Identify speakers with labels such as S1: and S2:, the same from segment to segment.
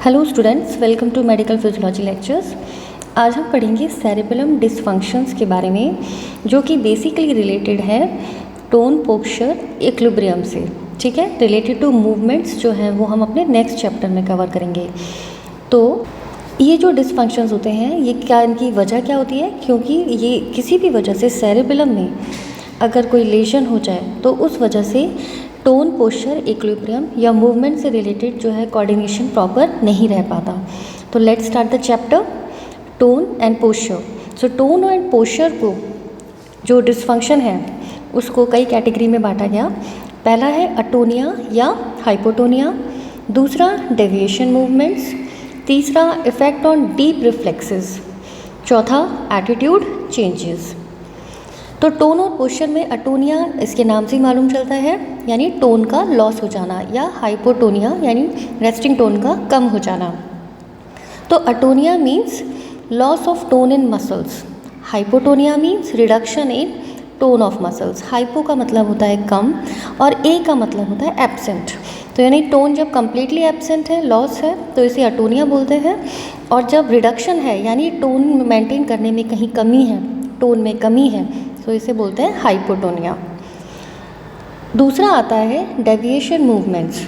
S1: Hello students, welcome to medical physiology lectures. आज हम पढ़ेंगे सेरेबेलम डिसफंक्शंस के बारे में, जो कि बेसिकली रिलेटेड है टोन, पोस्चर, इक्विलिब्रियम से। ठीक है, रिलेटेड टू मूवमेंट्स जो हैं वो हम अपने नेक्स्ट चैप्टर में कवर करेंगे। तो ये जो डिसफंक्शंस होते हैं, ये क्या, इनकी वजह क्या होती है? क्योंकि ये किसी भी वजह से सेरेबेलम में अगर कोई लेशन हो जाए तो उस वजह से टोन, पोस्चर, इक्विलिब्रियम या मूवमेंट से रिलेटेड जो है कोऑर्डिनेशन प्रॉपर नहीं रह पाता। तो let's start the chapter tone and posture. So tone and posture को जो डिसफंक्शन है उसको कई कैटेगरी में बांटा गया। पहला है अटोनिया या हाइपोटोनिया, दूसरा डेविएशन मूवमेंट्स, तीसरा इफेक्ट ऑन डीप रिफ्लेक्सेस, चौथा एटीट्यूड चेंजेस। तो टोन और पोस्चर में अटोनिया इसके नाम से ही मालूम चलता है, यानी टोन का लॉस हो जाना, या हाइपोटोनिया यानी रेस्टिंग टोन का कम हो जाना। तो atonia means loss of tone in muscles, hypotonia means reduction in tone of muscles. Hypo का मतलब होता है कम और ए का मतलब होता है एब्सेंट। तो यानी टोन जब कम्प्लीटली एब्सेंट है, लॉस है, तो इसे अटोनिया बोलते हैं। और जब रिडक्शन है यानी टोन मेंटेन करने में कहीं कमी है, टोन में कमी है, तो इसे बोलते हैं हाइपोटोनिया। दूसरा आता है डेविएशन मूवमेंट्स।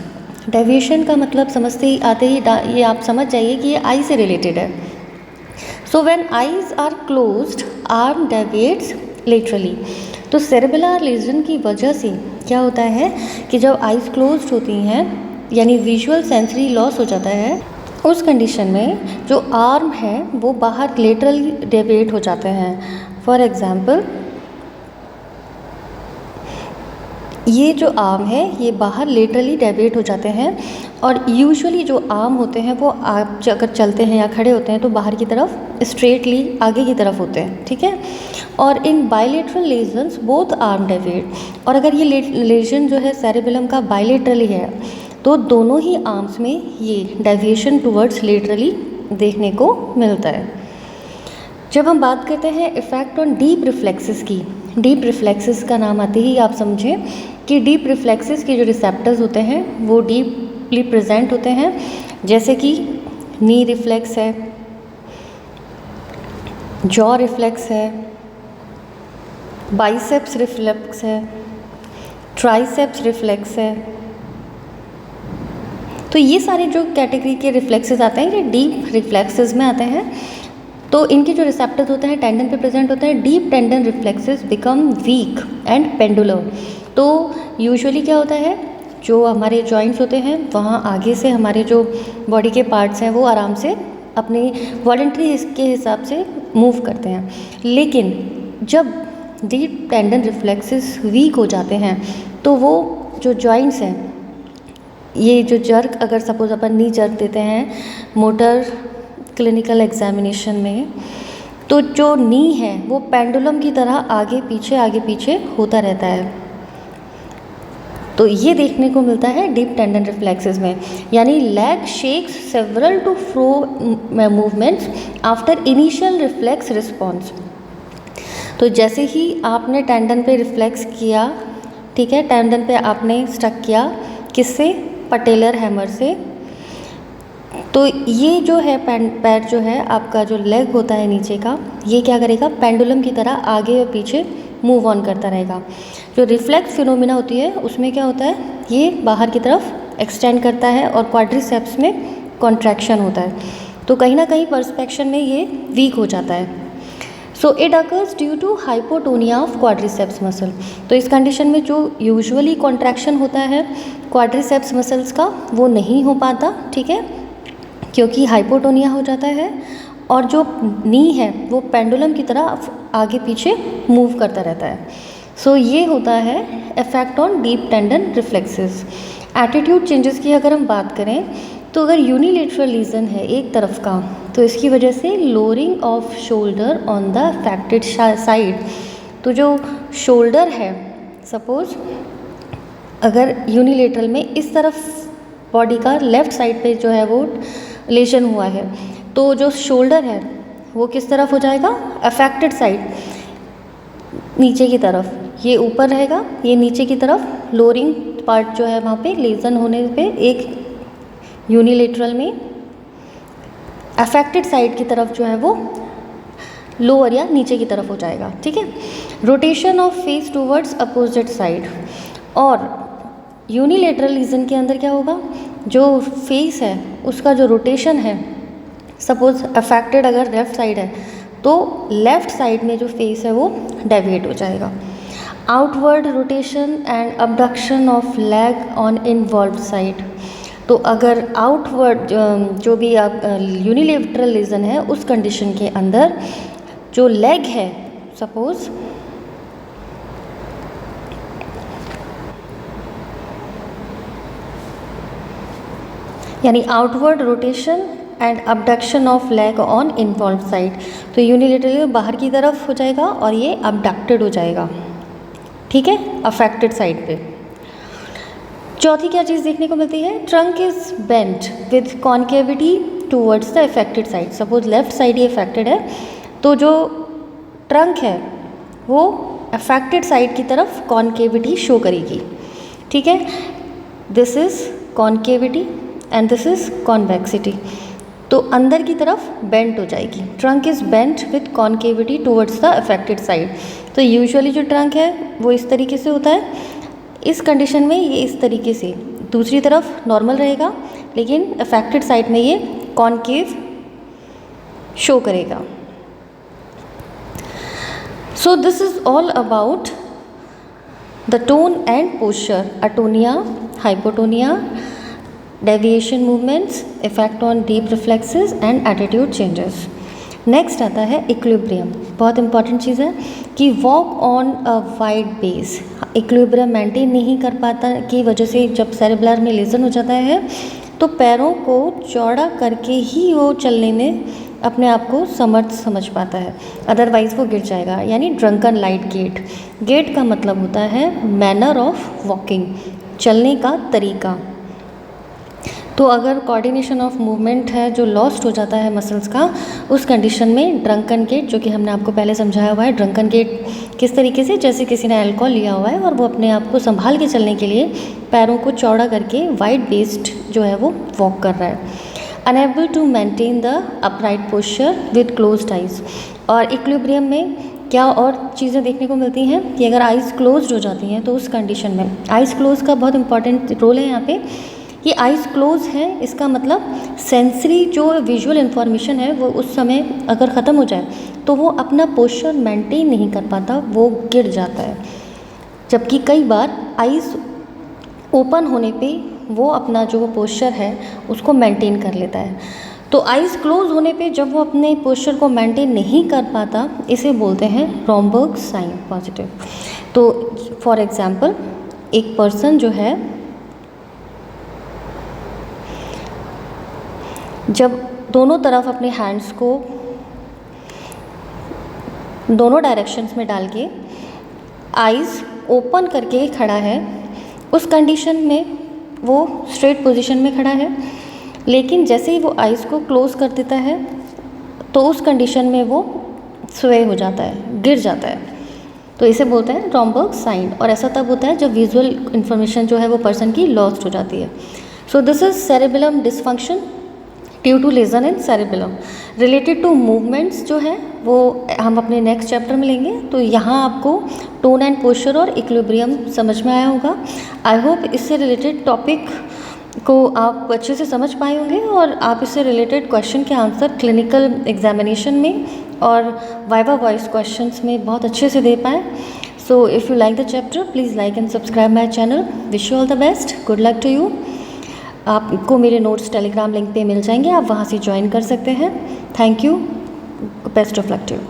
S1: डेविएशन का मतलब समझते ही आते ही ये आप समझ जाइए कि ये आई से रिलेटेड है। So when eyes are closed, arm deviates laterally. तो सेरेबेलर लीजन की वजह से क्या होता है कि जब आईज क्लोज्ड होती हैं यानी विजुअल सेंसरी लॉस हो जाता है, उस कंडीशन में जो आर्म है वो बाहर लेटरली डेविएट हो जाते हैं। फॉर एग्जाम्पल, ये जो आर्म है ये बाहर लेटरली डेविएट हो जाते हैं, और यूजुअली जो आर्म होते हैं वो आप अगर चलते हैं या खड़े होते हैं तो बाहर की तरफ स्ट्रेटली आगे की तरफ होते हैं। ठीक है, और in bilateral lesions both arm deviate. और अगर ये लेजन जो है सेरेबेलम का बायलेटरली है तो दोनों ही आर्म्स में ये डेविएशन टुवर्ड्स लेटरली देखने को मिलता है। जब हम बात करते हैं इफ़ेक्ट ऑन डीप रिफ्लेक्सेस की, डीप रिफ्लेक्सेस का नाम आते ही आप समझें कि डीप रिफ्लेक्सेस के जो रिसेप्टर्स होते हैं वो डीपली प्रेजेंट होते हैं, जैसे कि नी रिफ्लेक्स है, जॉ रिफ्लेक्स है, बाइसेप्स रिफ्लेक्स है, ट्राइसेप्स रिफ्लेक्स है। तो ये सारे जो कैटेगरी के रिफ्लेक्सेस आते हैं ये डीप रिफ्लेक्सेस में आते हैं। तो इनके जो रिसेप्टर्स होते हैं टेंडन पे प्रेजेंट होते हैं। Deep tendon reflexes become weak and pendular. तो यूजुअली क्या होता है, जो हमारे जॉइंट्स होते हैं वहाँ आगे से हमारे जो बॉडी के पार्ट्स हैं वो आराम से अपने वॉलंटरी के हिसाब से मूव करते हैं। लेकिन जब डीप टेंडन रिफ्लेक्सेस वीक हो जाते हैं तो वो जो जॉइंट्स हैं, ये जो जर्क, अगर सपोज अपन नी जर्क देते हैं मोटर क्लिनिकल एग्जामिनेशन में, तो जो नी है वो पेंडुलम की तरह आगे पीछे होता रहता है। तो ये देखने को मिलता है डीप टेंडन रिफ्लेक्सेस में, यानी leg shakes several to fro movements after initial reflex response. तो जैसे ही आपने टेंडन पे रिफ्लेक्स किया, ठीक है, टेंडन पे आपने स्टक किया, किससे? पटेलर हैमर से। तो ये जो है पैर जो है आपका, जो लेग होता है नीचे का, ये क्या करेगा? पेंडुलम की तरह आगे और पीछे मूव ऑन करता रहेगा। जो रिफ्लेक्स फिनोमिना होती है उसमें क्या होता है, ये बाहर की तरफ एक्सटेंड करता है और क्वाड्रिसेप्स में कॉन्ट्रैक्शन होता है। तो कहीं ना कहीं परस्पेक्शन में ये वीक हो जाता है। So it occurs due to hypotonia of quadriceps muscle. तो इस कंडीशन में जो यूजुअली कॉन्ट्रैक्शन होता है क्वाड्रिसेप्स मसल्स का वो नहीं हो पाता, ठीक है, क्योंकि हाइपोटोनिया हो जाता है, और जो नी है वो पेंडुलम की तरह आगे पीछे मूव करता रहता है। सो ये होता है effect on deep tendon reflexes. Attitude changes की अगर हम बात करें तो अगर यूनिलेटरल लीजन है एक तरफ का, तो इसकी वजह से lowering off shoulder on the affected side. तो जो शोल्डर है, सपोज अगर यूनिलेटरल में इस तरफ बॉडी का लेफ़्ट साइड पे जो है वो लेशन हुआ है, तो जो शोल्डर है वो किस तरफ हो जाएगा? अफेक्टेड साइड, नीचे की तरफ। ये ऊपर रहेगा, ये नीचे की तरफ। लोअरिंग पार्ट जो है वहाँ पे लेजन होने पे एक यूनिलेटरल में अफेक्टेड साइड की तरफ जो है वो लोअर या नीचे की तरफ हो जाएगा, ठीक है। Rotation of face towards opposite side, और यूनिलेटरल रीजन के अंदर क्या होगा, जो फेस है उसका जो रोटेशन है, सपोज अफेक्टेड अगर लेफ्ट साइड है तो लेफ्ट साइड में जो फेस है वो डेविएट हो जाएगा। Outward rotation and abduction of leg on involve side, तो अगर आउटवर्ड जो भी यूनिलेटरल रीजन है उस कंडीशन के अंदर जो लेग है, सपोज यानी outward rotation and abduction of leg on involve side, तो यूनिलेटरली बाहर की तरफ हो जाएगा और ये अबडक्टेड हो जाएगा, ठीक है, अफेक्टेड साइड पे। चौथी क्या चीज़ देखने को मिलती है, trunk is bent with concavity towards the affected side. Suppose left side he affected है तो जो ट्रंक है वो अफेक्टेड साइड की तरफ कॉन्केविटी शो करेगी, ठीक है। This is concavity and this is convexity, तो अंदर की तरफ बेंट हो जाएगी। Trunk is bent with concavity towards the affected side, तो यूजुअली जो ट्रंक है वो इस तरीके से होता है, इस कंडीशन में ये इस तरीके से दूसरी तरफ नॉर्मल रहेगा, लेकिन अफेक्टेड साइड में ये कॉन्केव शो करेगा। So this is all about the tone and posture, atonia, hypotonia, deviation movements, effect on deep reflexes and attitude changes. Next आता है इक्विलिब्रियम, बहुत इंपॉर्टेंट चीज़ है कि walk on a wide base, equilibrium maintain नहीं कर पाता की वजह से जब सेरेब्रम में लेजन हो जाता है तो पैरों को चौड़ा करके ही वो चलने में अपने आप को समर्थ समझ पाता है, अदरवाइज़ वो गिर जाएगा। यानी ड्रंकन लाइट गेट, गेट का मतलब होता है मैनर ऑफ वॉकिंग, चलने का तरीका। तो अगर कोऑर्डिनेशन ऑफ मूवमेंट है जो लॉस्ट हो जाता है मसल्स का, उस कंडीशन में ड्रंकन गेट, जो कि हमने आपको पहले समझाया हुआ है, ड्रंकन गेट किस तरीके से, जैसे किसी ने अल्कोहल लिया हुआ है और वो अपने आप को संभाल के चलने के लिए पैरों को चौड़ा करके वाइड बेस्ड जो है वो वॉक कर रहा है। Unable to maintain the upright posture with closed eyes, और इक्विलिब्रियम में क्या और चीज़ें देखने को मिलती हैं कि अगर आइज़ क्लोज्ड हो जाती हैं तो उस कंडीशन में, आइज़ क्लोज का बहुत इंपॉर्टेंट रोल है यहाँ पे, ये आइज़ क्लोज है, इसका मतलब सेंसरी जो विजुअल इन्फॉर्मेशन है वो उस समय अगर ख़त्म हो जाए तो वो अपना पोस्चर मेंटेन नहीं कर पाता, वो गिर जाता है। जबकि कई बार आइज़ ओपन होने पे वो अपना जो पोस्चर है उसको मेंटेन कर लेता है। तो आइज़ क्लोज होने पे जब वो अपने पोस्चर को मेंटेन नहीं कर पाता, इसे बोलते हैं रॉम्बर्ग साइन पॉजिटिव। तो फॉर एग्जांपल एक पर्सन जो है जब दोनों तरफ अपने हैंड्स को दोनों डायरेक्शंस में डाल के आइज़ ओपन करके खड़ा है, उस कंडीशन में वो स्ट्रेट पोजीशन में खड़ा है, लेकिन जैसे ही वो आइज़ को क्लोज़ कर देता है तो उस कंडीशन में वो स्वे हो जाता है, गिर जाता है। तो इसे बोलते हैं रॉम्बर्ग साइन, और ऐसा तब होता है जब विजुअल इन्फॉर्मेशन जो है वो पर्सन की लॉस्ट हो जाती है। So this is cerebellum dysfunction due to lesion in cerebellum. Related to movements जो है वो हम अपने नेक्स्ट चैप्टर में लेंगे। तो यहाँ आपको टोन एंड पोस्चर और इक्विलिब्रियम समझ में आया होगा। आई होप इससे रिलेटेड टॉपिक को आप अच्छे से समझ पाए होंगे और आप इससे रिलेटेड क्वेश्चन के आंसर क्लिनिकल एग्जामिनेशन में और वाइवा वॉइस क्वेश्चंस में बहुत अच्छे से दे पाए। So if you like the chapter please like and subscribe my channel. Wish you all the best, good luck to you. आपको मेरे नोट्स टेलीग्राम लिंक पे मिल जाएंगे, आप वहाँ से ज्वाइन कर सकते हैं। Thank you, best of luck to you.